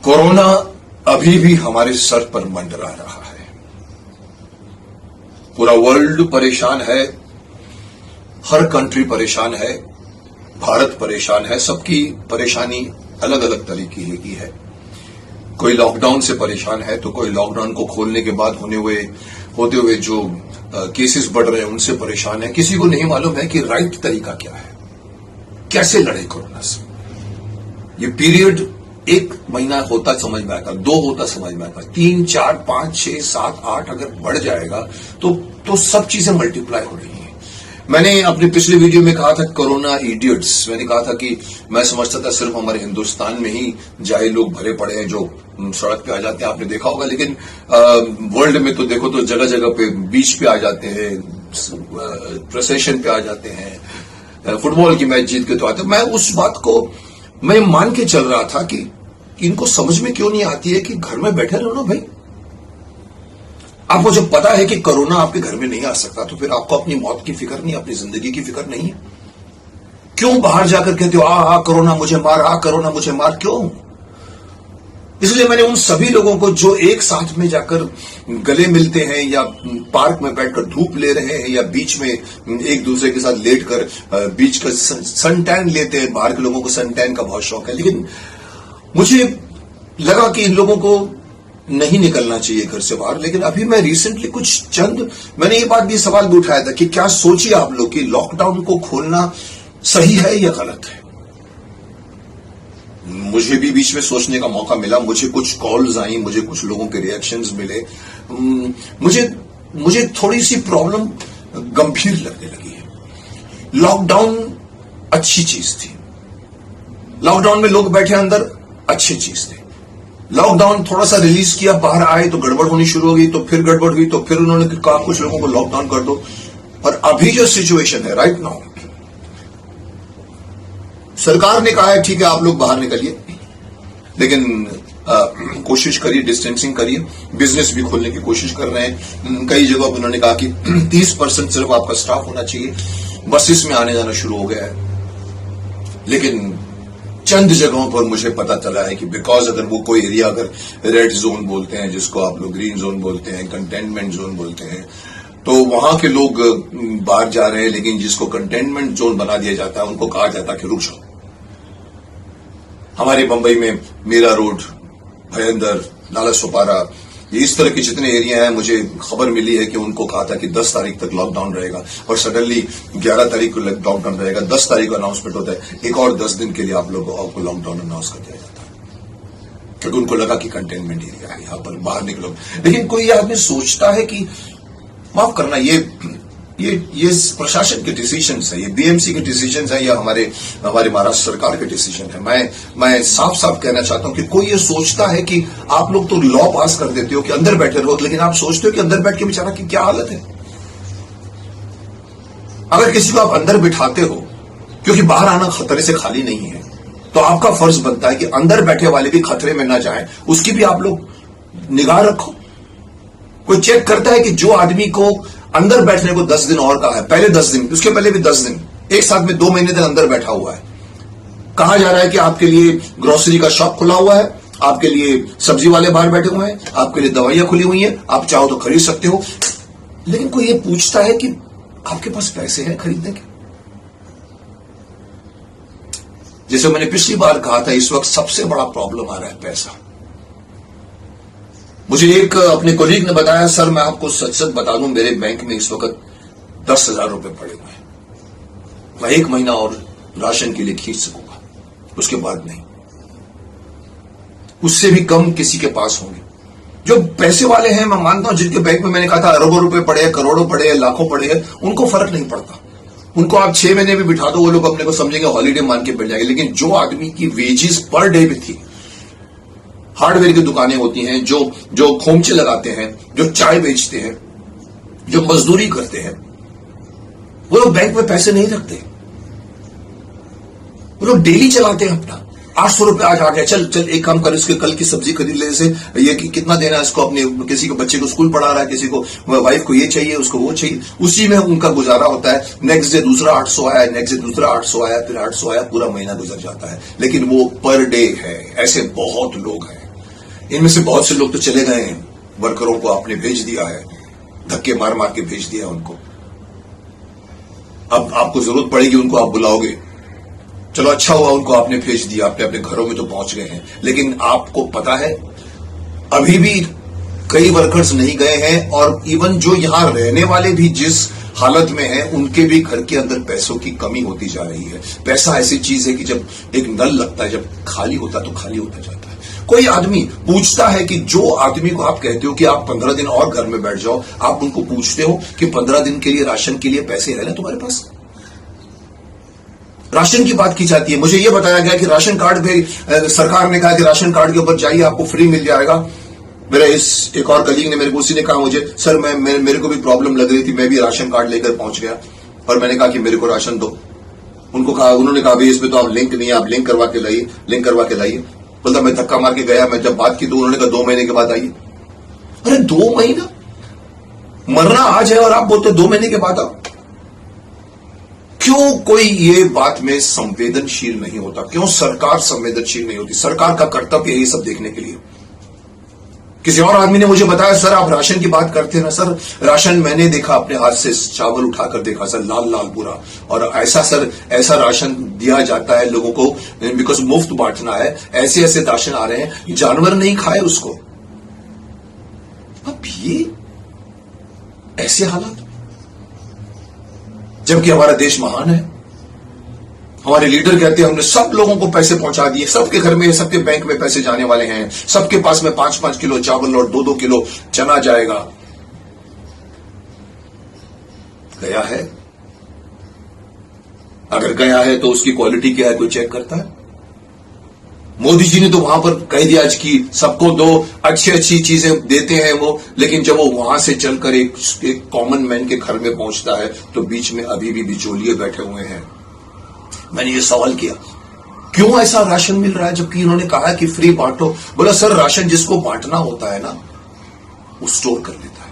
Corona अभी भी हमारे सर पर मंडरा रहा है। पूरा वर्ल्ड परेशान है, हर कंट्री परेशान है, भारत परेशान है। सबकी परेशानी अलग अलग तरीके की है। कोई लॉकडाउन से परेशान है तो कोई लॉकडाउन को खोलने के बाद होते हुए जो केसेस बढ़ रहे हैं उनसे परेशान है। किसी को नहीं मालूम है कि राइट तरीका क्या है, कैसे लड़े कोरोना से। ये पीरियड 1 महीना होता समझ में आएगा, 2 होता समझ में आएगा, 3, 4, 5, 6, 7, 8 अगर बढ़ जाएगा तो सब चीजें मल्टीप्लाई हो रही हैं। मैंने अपने पिछले वीडियो में कहा था कोरोना इडियट्स। मैंने कहा था कि मैं समझता था सिर्फ हमारे हिंदुस्तान में ही जाहिल लोग भरे पड़े हैं जो सड़क पे आ जाते हैं, आपने देखा होगा। लेकिन वर्ल्ड में तो देखो तो जगह जगह पे बीच पे आ जाते हैं, प्रोसेशन पे आ जाते हैं, फुटबॉल की मैच जीत के तो आते हैं। मैं उस बात को मैं मान के चल रहा था कि इनको समझ में क्यों नहीं आती है कि घर में बैठे रहो ना भाई। आपको जब पता है कि कोरोना आपके घर में नहीं आ सकता तो फिर आपको अपनी मौत की फिक्र नहीं, अपनी जिंदगी की फिक्र नहीं है। क्यों बाहर जाकर कहते हो कोरोना मुझे मार, कोरोना मुझे मार, क्यों? इसलिए मैंने उन सभी लोगों को जो एक साथ में जाकर गले मिलते हैं या पार्क में बैठकर धूप ले रहे हैं या बीच में एक दूसरे के साथ लेटकर बीच का सन टैन लेते हैं। बाहर के लोगों को सन टैन का बहुत शौक है, लेकिन मुझे लगा कि इन लोगों को नहीं निकलना चाहिए घर से बाहर। लेकिन अभी मैं रिसेंटली मैंने ये बात भी सवाल भी उठाया था कि क्या सोचिए आप लोग कि लॉकडाउन को खोलना सही है या गलत है। मुझे भी बीच में सोचने का मौका मिला, मुझे कुछ कॉल्स आई, मुझे कुछ लोगों के रिएक्शंस मिले। मुझे थोड़ी सी प्रॉब्लम गंभीर लगने लगी है। लॉकडाउन अच्छी चीज थी, लॉकडाउन में लोग बैठे अंदर, अच्छी चीज थी। लॉकडाउन थोड़ा सा रिलीज किया, बाहर आए तो गड़बड़ होनी शुरू हो गई, तो फिर गड़बड़ हुई, तो फिर उन्होंने कहा कुछ लोगों को लॉकडाउन कर दो। और अभी जो सिचुएशन है राइट नाउ, सरकार ने कहा है ठीक है आप लोग बाहर निकलिए, लेकिन कोशिश करिए, डिस्टेंसिंग करिए। बिजनेस भी खोलने की कोशिश कर रहे हैं। कई जगह पर उन्होंने कहा कि 30% सिर्फ आपका स्टाफ होना चाहिए। बसेस में आने जाना शुरू हो गया है। लेकिन चंद जगहों पर मुझे पता चला है कि बिकॉज अगर वो कोई एरिया अगर रेड जोन बोलते हैं, जिसको आप लोग ग्रीन जोन बोलते हैं, कंटेनमेंट जोन बोलते हैं, तो वहां के लोग बाहर जा रहे हैं। लेकिन जिसको कंटेनमेंट जोन बना दिया जाता है उनको कहा जाता है कि रुक जाओ। हमारे बंबई में मीरा रोड, भयंदर, नाला सोपारा, इस तरह के जितने एरिया हैं, मुझे खबर मिली है कि उनको कहा था कि 10 तारीख तक लॉकडाउन रहेगा और सडनली 11 तारीख को लॉकडाउन रहेगा। 10 तारीख को अनाउंसमेंट होता है, एक और 10 दिन के लिए आप लोगों को लॉकडाउन अनाउंस कर दिया जाता है, क्योंकि उनको लगा कि कंटेनमेंट एरिया है, यहां पर बाहर निकलो। लेकिन कोई आदमी सोचता है कि माफ करना, ये प्रशासन के डिसीजंस है, ये बीएमसी के डिसीजंस है या हमारे महाराष्ट्र सरकार के डिसीजन है। मैं साफ साफ कहना चाहता हूं कि कोई ये सोचता है कि आप लोग तो लॉ पास कर देते हो कि अंदर बैठे रहो, लेकिन आप सोचते हो कि अंदर बैठ के बेचारा की क्या हालत है। अगर किसी को आप अंदर बिठाते हो क्योंकि बाहर आना खतरे से खाली नहीं है, तो आपका फर्ज बनता है कि अंदर बैठे वाले भी खतरे में ना जाए, उसकी भी आप लोग निगाह रखो। कोई चेक करता है कि जो आदमी को अंदर बैठने को 10 दिन और कहा है, पहले 10 दिन, उसके पहले भी 10 दिन, एक साथ में 2 महीने तक अंदर बैठा हुआ है। कहा जा रहा है कि आपके लिए ग्रोसरी का शॉप खुला हुआ है, आपके लिए सब्जी वाले बाहर बैठे हुए हैं, आपके लिए दवाइयां खुली हुई हैं, आप चाहो तो खरीद सकते हो। लेकिन कोई ये पूछता है कि आपके पास पैसे हैं खरीदने के? जैसे मैंने पिछली बार कहा था, इस वक्त सबसे बड़ा प्रॉब्लम आ रहा है पैसा। मुझे एक अपने कोलीग ने बताया, सर मैं आपको सच सच बता दूं, मेरे बैंक में इस वक्त 10,000 रुपए पड़े हुए हैं, मैं 1 महीना और राशन के लिए खींच सकूंगा, उसके बाद नहीं। उससे भी कम किसी के पास होंगे। जो पैसे वाले हैं, मैं मानता हूं, जिनके बैंक में मैंने कहा था अरबों रुपए पड़े हैं, करोड़ों पड़े हैं, लाखों पड़े हैं, उनको फर्क नहीं पड़ता। उनको आप 6 महीने भी बिठा दो, वो लोग अपने को समझेंगे हॉलीडे मान के बैठ जाएंगे। लेकिन जो आदमी की वेजेस पर डे भी थी, हार्डवेयर की दुकानें होती हैं, जो खोमचे लगाते हैं, जो चाय बेचते हैं, जो मजदूरी करते हैं, वो लोग बैंक में पैसे नहीं रखते। वो लोग डेली चलाते हैं अपना। 800 रुपए आज आ गया, चल एक काम कर, इसके कल की सब्जी खरीद ले से, ये कितना देना है इसको, अपने किसी को बच्चे को स्कूल पढ़ा रहा है, किसी को वाइफ को ये चाहिए, उसको वो चाहिए, उसी में उनका गुजारा होता है। नेक्स्ट डे दूसरा 800 आया, नेक्स्ट डे दूसरा 800 आया, फिर 800 आया, पूरा महीना गुजर जाता है। लेकिन वो पर डे है। ऐसे बहुत लोग हैं इनमें से बहुत से लोग तो चले गए हैं, वर्करों को आपने भेज दिया है, धक्के मार मार के भेज दिया उनको। अब आपको जरूरत पड़ेगी उनको आप बुलाओगे, चलो अच्छा हुआ उनको आपने भेज दिया, अपने अपने घरों में तो पहुंच गए हैं। लेकिन आपको पता है अभी भी कई वर्कर्स नहीं गए हैं, और इवन जो यहां रहने वाले भी जिस हालत में हैं, उनके भी घर के अंदर पैसों की कमी होती जा रही है। पैसा ऐसी चीज है कि जब एक नल लगता है, जब खाली होता तो खाली होता जाता है। कोई आदमी पूछता है कि जो आदमी को आप कहते हो कि आप 15 दिन और घर में बैठ जाओ, आप उनको पूछते हो कि 15 दिन के लिए राशन के लिए पैसे है ना तुम्हारे पास? राशन की बात की जाती है। मुझे यह बताया गया कि राशन कार्ड पे सरकार ने कहा कि राशन कार्ड के ऊपर जाइए, आपको फ्री मिल जाएगा। मेरा एक और कलीग ने मेरे को उसी ने कहा मुझे, सर मेरे को भी प्रॉब्लम लग रही थी, मैं भी राशन कार्ड लेकर पहुंच गया और मैंने कहा कि मेरे को राशन दो। उन्होंने कहा भाई इसमें तो आप लिंक नहीं है, आप लिंक करवा के लाइए। बोलता मैं धक्का मार के गया, मैं जब बात की तो उन्होंने कहा 2 महीने के बाद आइए। अरे 2 महीना, मरना आज है और आप बोलते 2 महीने के बाद आओ। क्यों कोई ये बात में संवेदनशील नहीं होता? क्यों सरकार संवेदनशील नहीं होती? सरकार का कर्तव्य है ये सब देखने के लिए। किसी और आदमी ने मुझे बताया, सर आप राशन की बात करते हैं ना, सर राशन मैंने देखा अपने हाथ से चावल उठाकर देखा सर, लाल लाल पूरा, और ऐसा राशन दिया जाता है लोगों को, बिकॉज मुफ्त बांटना है। ऐसे ऐसे राशन आ रहे हैं, जानवर नहीं खाए उसको। अब ये ऐसे हालात, जबकि हमारा देश महान है। हमारे लीडर कहते हैं हमने सब लोगों को पैसे पहुंचा दिए, सबके घर में, सबके बैंक में पैसे जाने वाले हैं, सबके पास में 5-5 किलो चावल और 2-2 किलो चना जाएगा। गया है? अगर गया है तो उसकी क्वालिटी क्या है कोई चेक करता है? मोदी जी ने तो वहां पर कह दिया कि सबको दो, अच्छी चीजें देते हैं वो, लेकिन जब वो वहां से चलकर एक कॉमन मैन के घर में पहुंचता है तो बीच में अभी भी बिचौलिए बैठे हुए हैं। मैंने ये सवाल किया, क्यों ऐसा राशन मिल रहा है जबकि इन्होंने कहा कि फ्री बांटो? बोला सर राशन जिसको बांटना होता है ना, वो स्टोर कर लेता है।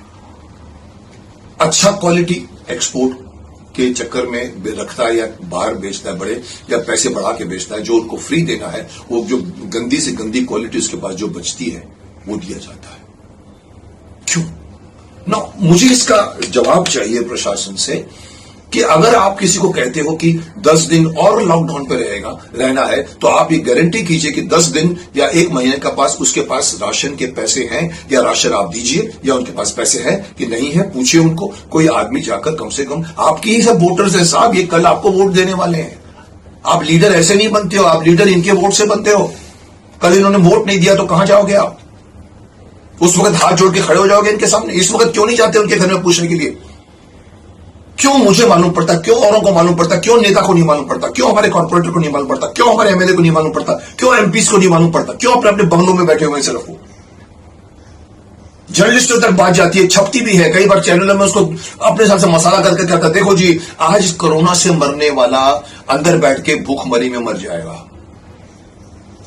अच्छा क्वालिटी एक्सपोर्ट के चक्कर में रखता है या बाहर बेचता है, बड़े या पैसे बढ़ा के बेचता है। जो उनको फ्री देना है, वो जो गंदी से गंदी क्वालिटी उसके पास जो बचती है वो दिया जाता है। क्यों ना? मुझे इसका जवाब चाहिए प्रशासन से कि अगर आप किसी को कहते हो कि 10 दिन और लॉकडाउन पे रहना है, तो आप ये गारंटी कीजिए कि 10 दिन या 1 महीने का उसके पास राशन के पैसे हैं, या राशन आप दीजिए, या उनके पास पैसे हैं कि नहीं है पूछिए उनको। कोई आदमी जाकर कम से कम, आपकी ही सब वोटर्स हैं साहब, ये कल आपको वोट देने वाले हैं। आप लीडर ऐसे नहीं बनते हो, आप लीडर इनके वोट से बनते हो। कल इन्होंने वोट नहीं दिया तो कहां जाओगे आप? उस वक्त हाथ जोड़ के खड़े हो जाओगे इनके सामने? इस वक्त क्यों नहीं जाते उनके घर में पूछने के लिए? क्यों मुझे मालूम पड़ता? क्यों औरों को मालूम पड़ता? क्यों नेता को नहीं मालूम पड़ता? क्यों हमारे कॉर्पोरेटर को नहीं मालूम पड़ता? क्यों हमारे एमएलए को नहीं मालूम पड़ता? क्यों एमपीस को नहीं मालूम पड़ता? क्यों अपने अपने बंगलों में बैठे हुए सिर्फ वो? जर्नलिस्टों तक बात जाती है, छपती भी है, कई बार चैनलों में उसको अपने हिसाब से मसाला करके कहता है, देखो जी आज कोरोना से मरने वाला अंदर बैठ के भूखमरी में मर जाएगा।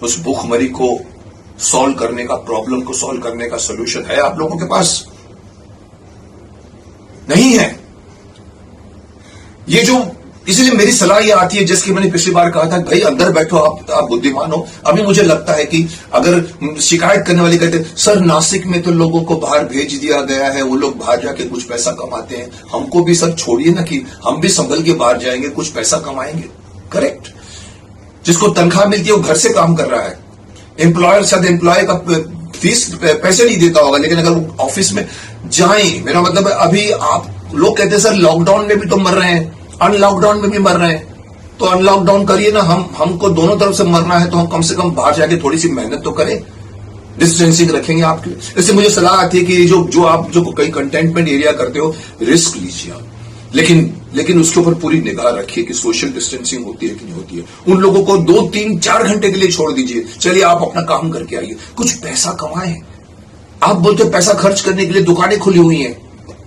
उस भूखमरी को सॉल्व करने का, प्रॉब्लम को सॉल्व करने का सोल्यूशन है आप लोगों के पास? नहीं है। ये जो, इसलिए मेरी सलाह ये आती है, जैसे कि मैंने पिछली बार कहा था, भाई अंदर बैठो, आप बुद्धिमान हो। अभी मुझे लगता है कि अगर शिकायत करने वाले कहते सर नासिक में तो लोगों को बाहर भेज दिया गया है, वो लोग बाहर जाके कुछ पैसा कमाते हैं, हमको भी सर छोड़िए ना कि हम भी संभल के बाहर जाएंगे, कुछ पैसा कमाएंगे। करेक्ट। जिसको तनख्वाह मिलती है वो घर से काम कर रहा है। एम्प्लॉयर शायद एम्प्लॉय का फीस पैसे नहीं देता होगा, लेकिन अगर वो ऑफिस में जाए, मेरा मतलब है अभी आप लोग कहते हैं सर लॉकडाउन में भी तो मर रहे हैं, अनलॉकडाउन में भी मर रहे हैं, तो अनलॉकडाउन करिए ना। हमको दोनों तरफ से मरना है तो हम कम से कम बाहर जाके थोड़ी सी मेहनत तो करें, डिस्टेंसिंग रखेंगे आपके। इससे मुझे सलाह आती है कि जो कई कंटेनमेंट एरिया करते हो, रिस्क लीजिए आप, लेकिन उसके ऊपर पूरी निगाह रखिए कि सोशल डिस्टेंसिंग होती है कि नहीं होती है। उन लोगों को 2, 3, 4 घंटे के लिए छोड़ दीजिए, चलिए आप अपना काम करके आइए, कुछ पैसा कमाएं। आप बोलते पैसा खर्च करने के लिए दुकानें खुली हुई हैं,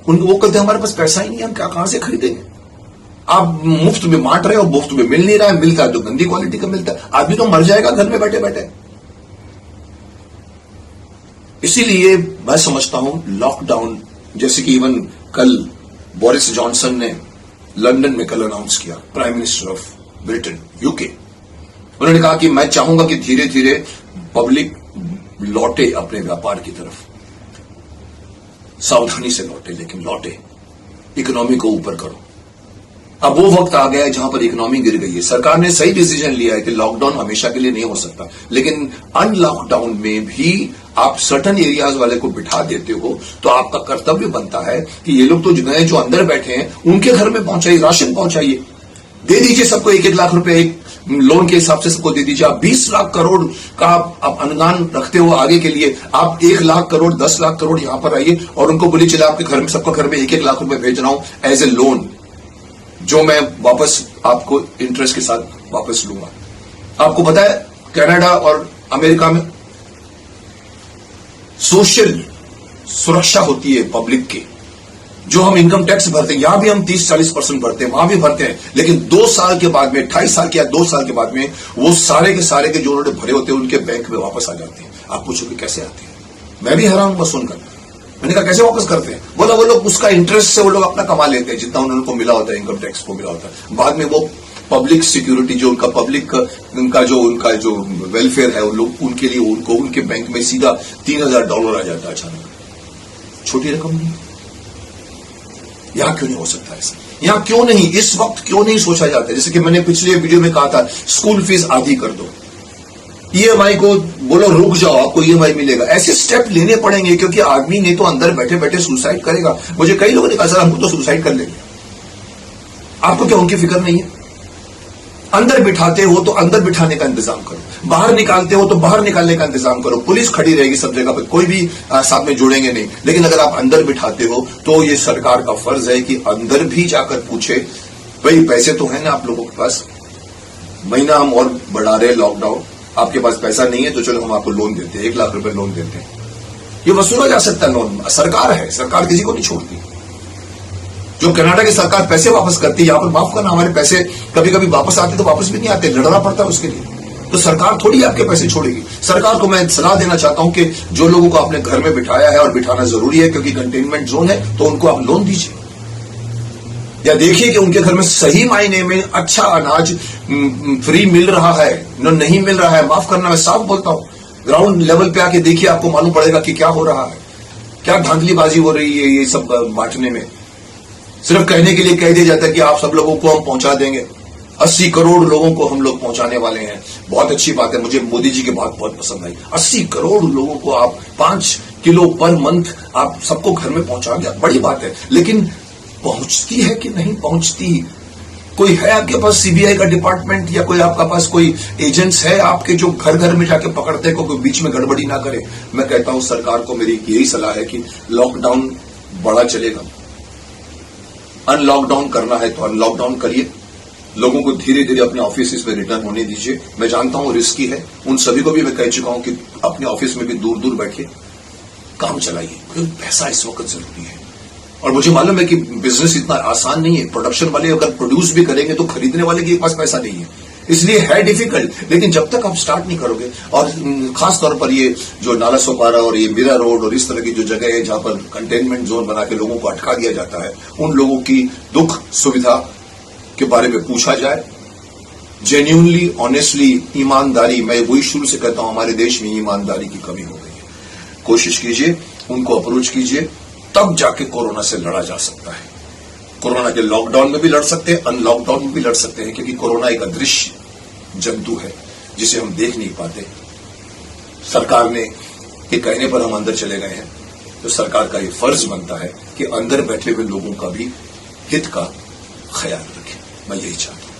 वो कहते हैं हमारे पास पैसा ही नहीं है, हम कहां से खरीदेंगे? आप मुफ्त में बांट रहे हो, मुफ्त में मिल नहीं रहा है, मिलता है तो गंदी क्वालिटी का मिलता है, आदमी तो मर जाएगा घर में बैठे बैठे। इसीलिए मैं समझता हूं लॉकडाउन, जैसे कि इवन कल बोरिस जॉनसन ने लंदन में कल अनाउंस किया, prime minister of Britain, UK, उन्होंने कहा कि मैं चाहूंगा कि धीरे धीरे पब्लिक लौटे अपने व्यापार की तरफ, सावधानी से लौटे, लेकिन लौटे, इकोनॉमी को ऊपर करो। अब वो वक्त आ गया है जहां पर इकोनॉमी गिर गई है। सरकार ने सही डिसीजन लिया है कि लॉकडाउन हमेशा के लिए नहीं हो सकता, लेकिन अनलॉकडाउन में भी आप सर्टन एरियाज वाले को बिठा देते हो तो आपका कर्तव्य बनता है कि ये लोग तो नए जो अंदर बैठे हैं उनके घर में पहुंचाइए, राशन पहुंचाइए, दे दीजिए सबको 1-1 लाख रुपए एक लोन के हिसाब से सबको दे दीजिए। आप 20 लाख करोड़ का आप अनुदान रखते हो आगे के लिए, आप 1 लाख करोड़ 10 लाख करोड़ यहां पर आइए और उनको बोलिए चले आपके घर में, सबका घर में 1-1 लाख रुपए भेज रहा हूं एज ए लोन, जो मैं वापस आपको इंटरेस्ट के साथ वापस लूंगा। आपको पता है कनाडा और अमेरिका में सोशल सुरक्षा होती है पब्लिक की, जो हम इनकम टैक्स भरते हैं, यहां भी हम 30-40% भरते हैं, वहां भी भरते हैं, लेकिन 2 साल के बाद में, 28 साल के या 2 साल के बाद में वो सारे के सारे के जो उन्होंने भरे होते हैं उनके बैंक में वापस आ जाते हैं। आप पूछोगे कैसे आते हैं? मैं भी हैरान हूं सुनकर। मैंने कहा कैसे वापस करते हैं? बोला वो लोग उसका इंटरेस्ट से वो लोग अपना कमा लेते हैं जितना उनको मिला होता है, इनकम टैक्स को मिला होता है, बाद में वो पब्लिक सिक्योरिटी जो उनका पब्लिक उनका जो वेलफेयर है उन लोग उनके लिए उनको उनके बैंक में सीधा $3000 आ जाता है अचानक। छोटी रकम नहीं। यहां क्यों नहीं हो सकता ऐसा? यहां क्यों नहीं, इस वक्त क्यों नहीं सोचा जाता? जैसे कि मैंने पिछले वीडियो में कहा था, स्कूल फीस आधी कर दो, ईएमआई को बोलो रुक जाओ, आपको ईएमआई मिलेगा। ऐसे स्टेप लेने पड़ेंगे क्योंकि आदमी नहीं तो अंदर बैठे बैठे सुसाइड करेगा। मुझे कई लोगों ने कहा सर हमको तो सुसाइड कर लेंगे। आपको क्या उनकी फिक्र नहीं है? अंदर बिठाते हो तो अंदर बिठाने का इंतजाम करो, बाहर निकालते हो तो बाहर निकालने का इंतजाम करो। पुलिस खड़ी रहेगी सब जगह पर, कोई भी साथ में जुड़ेंगे नहीं, लेकिन अगर आप अंदर बिठाते हो तो ये सरकार का फर्ज है कि अंदर भी जाकर पूछे, भाई पैसे तो है ना आप लोगों के पास, महीना हम और बढ़ा रहे लॉकडाउन, आपके पास पैसा नहीं है तो चलो हम आपको लोन देते हैं, 1 लाख रुपए लोन देते हैं। ये वसूला जा सकता है लोन, सरकार है, सरकार किसी को नहीं छोड़ती। जो कनाडा की सरकार पैसे वापस करती है, यहां पर माफ करना हमारे पैसे कभी कभी वापस आते तो वापस भी नहीं आते, लड़ना पड़ता है उसके लिए। तो सरकार थोड़ी आपके पैसे छोड़ेगी। सरकार को मैं सलाह देना चाहता हूं कि जो लोगों को आपने घर में बिठाया है, और बिठाना जरूरी है क्योंकि कंटेनमेंट जोन है, तो उनको आप लोन दीजिए, या देखिए कि उनके घर में सही मायने में अच्छा अनाज फ्री मिल रहा है, नहीं मिल रहा है। माफ करना, मैं साफ बोलता हूं, ग्राउंड लेवल पे आके देखिए, आपको मालूम पड़ेगा कि क्या हो रहा है, क्या धांधलीबाजी हो रही है ये सब बांटने में। सिर्फ कहने के लिए कह दिया जाता है कि आप सब लोगों को हम पहुंचा देंगे, 80 करोड़ लोगों को हम लोग पहुंचाने वाले हैं। बहुत अच्छी बात है, मुझे मोदी जी की बात बहुत पसंद आई। 80 करोड़ लोगों को आप 5 किलो पर मंथ आप सबको घर में पहुंचा दिया, बड़ी बात है, लेकिन पहुंचती है कि नहीं पहुंचती? कोई है आपके पास सीबीआई का डिपार्टमेंट, या कोई आपका पास कोई एजेंट्स है आपके जो घर घर में जाके पकड़ते हैं, कोई बीच में गड़बड़ी ना करे? मैं कहता हूं सरकार को मेरी यही सलाह है कि लॉकडाउन बड़ा चलेगा, अनलॉकडाउन करना है तो अनलॉकडाउन करिए, लोगों को धीरे धीरे अपने ऑफिस में रिटर्न होने दीजिए। मैं जानता हूं रिस्की है, उन सभी को भी मैं कह चुका हूं कि अपने ऑफिस में भी दूर दूर बैठिए, काम चलाइए, क्योंकि पैसा इस वक्त जरूरी है। और मुझे मालूम है कि बिजनेस इतना आसान नहीं है, प्रोडक्शन वाले अगर प्रोड्यूस भी करेंगे तो खरीदने वाले के पास पैसा नहीं है, इसलिए है डिफिकल्ट। लेकिन जब तक आप स्टार्ट नहीं करोगे, और खास तौर पर ये जो नाला सोपारा और ये मीरा रोड और इस तरह की जो जगह है जहां पर कंटेनमेंट जोन बना के लोगों को अटका दिया जाता है, उन लोगों की दुख सुविधा के बारे में पूछा जाए, जेन्युइनली, ऑनेस्टली, ईमानदारी। मैं वही शुरू से कहता हूं, हमारे देश में ईमानदारी की कमी हो गई है। कोशिश कीजिए, उनको अप्रोच कीजिए, तब जाके कोरोना से लड़ा जा सकता है। कोरोना के लॉकडाउन में भी लड़ सकते हैं, अनलॉकडाउन में भी लड़ सकते हैं, क्योंकि कोरोना एक अदृश्य जंतु है जिसे हम देख नहीं पाते। सरकार ने के कहने पर हम अंदर चले गए हैं, तो सरकार का ये फर्ज बनता है कि अंदर बैठे हुए लोगों का भी हित का ख्याल रखें। मैं यही चाहता हूं।